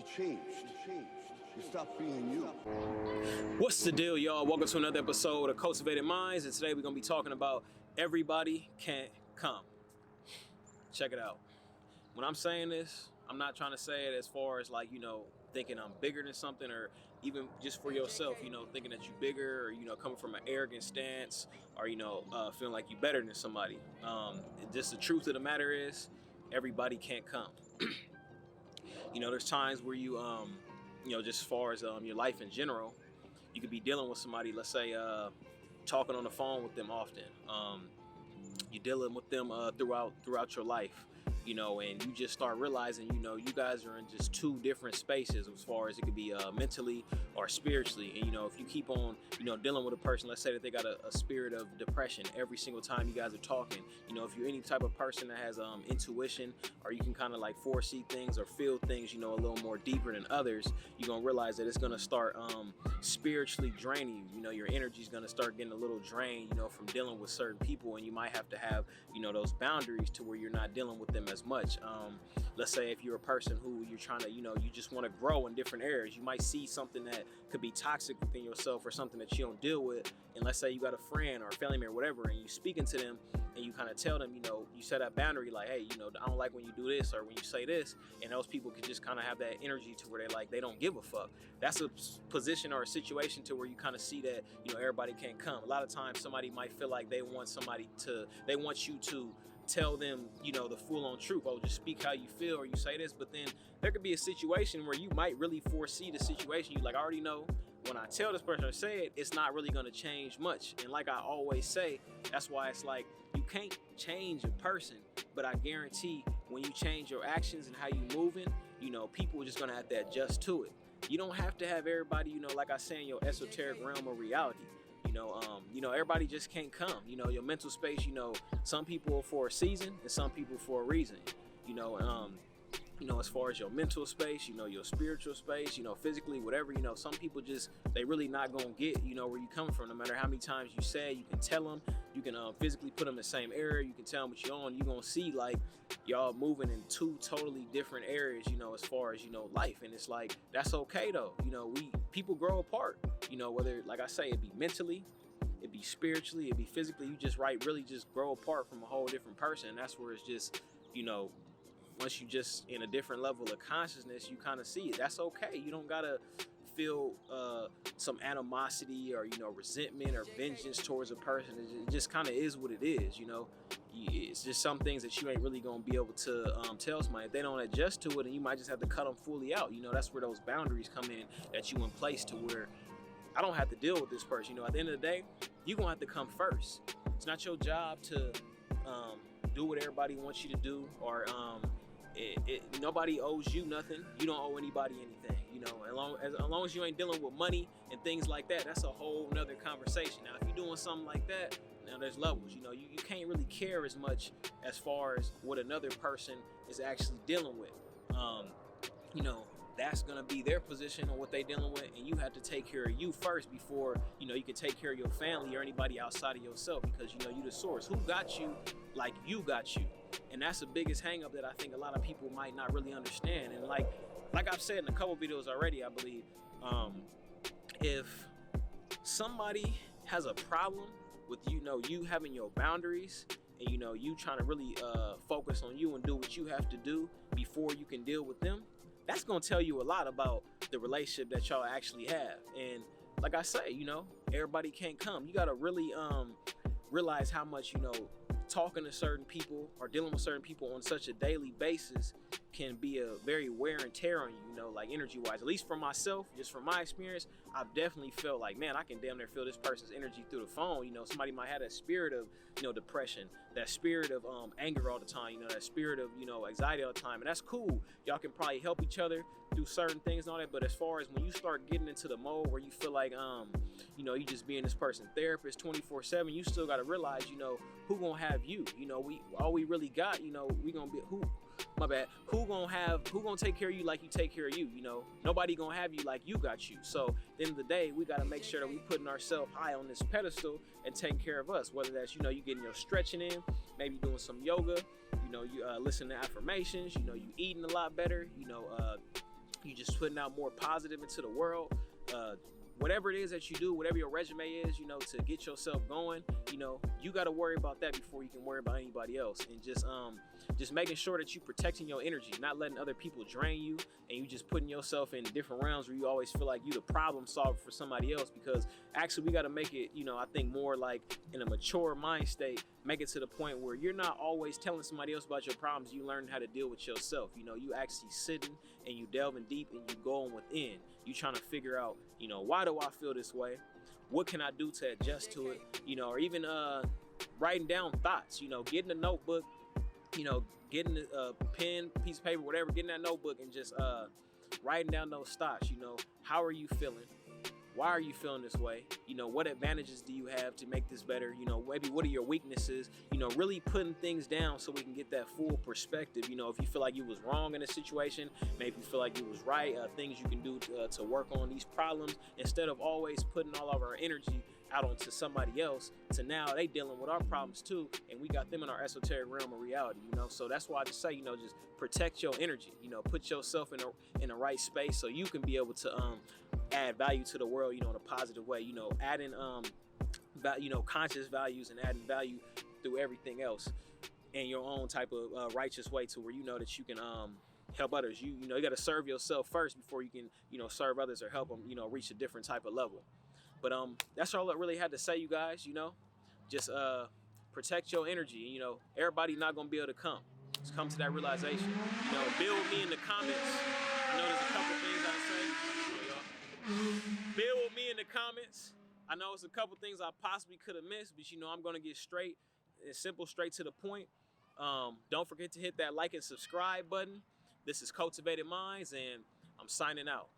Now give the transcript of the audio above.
You changed. You stopped being you. What's the deal, y'all? Welcome to another episode of Cultivated Minds, and today we're going to be talking about everybody can't come. Check it out. When I'm saying this, I'm not trying to say it as far as thinking I'm bigger than something, or even just for yourself, thinking that you're bigger, or, coming from an arrogant stance, or, feeling like you're better than somebody. Just the truth of the matter is, everybody can't come. There's times where you, just as far as your life in general, you could be dealing with somebody, let's say, talking on the phone with them often. You're dealing with them throughout your life, and you just start realizing, you guys are in just two different spaces as far as it could be mentally or spiritually. And, if you keep on, dealing with a person, let's say that they got a spirit of depression every single time you guys are talking, if you're any type of person that has intuition, or you can kind of like foresee things or feel things, a little more deeper than others, you're going to realize that it's going to start spiritually draining you. Your energy is going to start getting a little drained, from dealing with certain people, and you might have to have, those boundaries to where you're not dealing with them as much. Let's say if you're a person who you're trying to, you just want to grow in different areas, you might see something that could be toxic within yourself or something that you don't deal with. And let's say you got a friend or a family member or whatever, and you speaking to them and you kind of tell them, you set that boundary like, hey, I don't like when you do this or when you say this. And those people could just kind of have that energy to where they don't give a fuck. That's a position or a situation to where you kind of see that, everybody can't come. A lot of times somebody might feel like they want you to tell them, the full-on truth. Oh, just speak how you feel, or you say this. But then there could be a situation where you might really foresee the situation. You I already know when I tell this person or say it, it's not really going to change much. And like I always say, that's why it's like you can't change a person, but I guarantee when you change your actions and how you moving, people are just going to have to adjust to it. You don't have to have everybody, like I say, in your esoteric realm of reality. Everybody just can't come. Your mental space, some people for a season and some people for a reason. As far as your mental space, your spiritual space, physically, whatever, some people just, they really not gonna get, where you come from. No matter how many times you say, you can tell them, you can physically put them in the same area, you can tell them what you're on, you're gonna see like y'all moving in two totally different areas, as far as, life. And it's like, that's okay though. People grow apart, whether, like I say, it be mentally, it be spiritually, it be physically, you just really just grow apart from a whole different person. And that's where it's just, once you just in a different level of consciousness, you kind of see it. That's okay. You don't gotta feel some animosity or resentment or vengeance towards a person. It just kind of is what it is. It's just some things that you ain't really gonna be able to tell somebody. If they don't adjust to it, and you might just have to cut them fully out. That's where those boundaries come in that you in place to where I don't have to deal with this person. At the end of the day, you're gonna have to come first. It's not your job to do what everybody wants you to do, or nobody owes you nothing. You don't owe anybody anything. As long as you ain't dealing with money and things like that, that's a whole nother conversation. Now, if you're doing something like that, now there's levels. You can't really care as much as far as what another person is actually dealing with. That's gonna be their position on what they dealing with, and you have to take care of you first before you can take care of your family or anybody outside of yourself, because you the source. Who got you like you got you? And that's the biggest hang up that I think a lot of people might not really understand. And like I've said in a couple videos already, I believe, if somebody has a problem with you having your boundaries, and you trying to really focus on you and do what you have to do before you can deal with them, that's going to tell you a lot about the relationship that y'all actually have. And like I say, everybody can't come. You got to really realize how much, talking to certain people or dealing with certain people on such a daily basis can be a very wear and tear on you, like energy wise. At least for myself, just from my experience, I've definitely felt like, man, I can damn near feel this person's energy through the phone. Somebody might have that spirit of, depression, that spirit of anger all the time, that spirit of, anxiety all the time. And that's cool. Y'all can probably help each other do certain things and all that. But as far as when you start getting into the mode where you feel like, you just being this person's therapist 24/7, you still got to realize, who gonna have you? We really got, we gonna be who gonna take care of you like you take care of you? Nobody gonna have you like you got you. So at the end of the day, we gotta make sure that we putting ourselves high on this pedestal and taking care of us. Whether that's you getting your stretching in, maybe doing some yoga, you listening to affirmations, you eating a lot better, You just putting out more positive into the world. Whatever it is that you do, whatever your resume is, you know, to get yourself going, you know, you got to worry about that before you can worry about anybody else. And just making sure that you protecting your energy, not letting other people drain you, and you just putting yourself in different realms where you always feel like you the problem solver for somebody else. Because actually we got to make it, you know, I think more like in a mature mind state, make it to the point where you're not always telling somebody else about your problems. You learn how to deal with yourself. You know, you actually sitting and you delving deep and you going within. You trying to figure out, you know, why do I feel this way? What can I do to adjust to it? You know, or even writing down thoughts, you know, getting a notebook, you know, getting a pen, piece of paper, whatever, getting that notebook and just writing down those thoughts. You know, how are you feeling? Why are you feeling this way? You know, what advantages do you have to make this better? You know, maybe what are your weaknesses? You know, really putting things down so we can get that full perspective. You know, if you feel like you was wrong in a situation, maybe you feel like you was right, things you can do to work on these problems instead of always putting all of our energy out onto somebody else to now they dealing with our problems too, and we got them in our esoteric realm of reality, you know. So that's why I just say, you know, just protect your energy, you know, put yourself in the right space so you can be able to add value to the world, you know, in a positive way, you know, adding you know, conscious values and adding value through everything else in your own type of righteous way to where you know that you can help others. You know, you got to serve yourself first before you can, you know, serve others or help them, you know, reach a different type of level. But that's all I really had to say, you guys. You know, just protect your energy. You know, everybody not gonna be able to come. Just come to that realization. You know, build with me in the comments. I know there's a couple things I say. Build with me in the comments. I know it's a couple things I possibly could have missed, but you know, I'm gonna get straight and simple, straight to the point. Don't forget to hit that like and subscribe button. This is Cultivated Minds, and I'm signing out.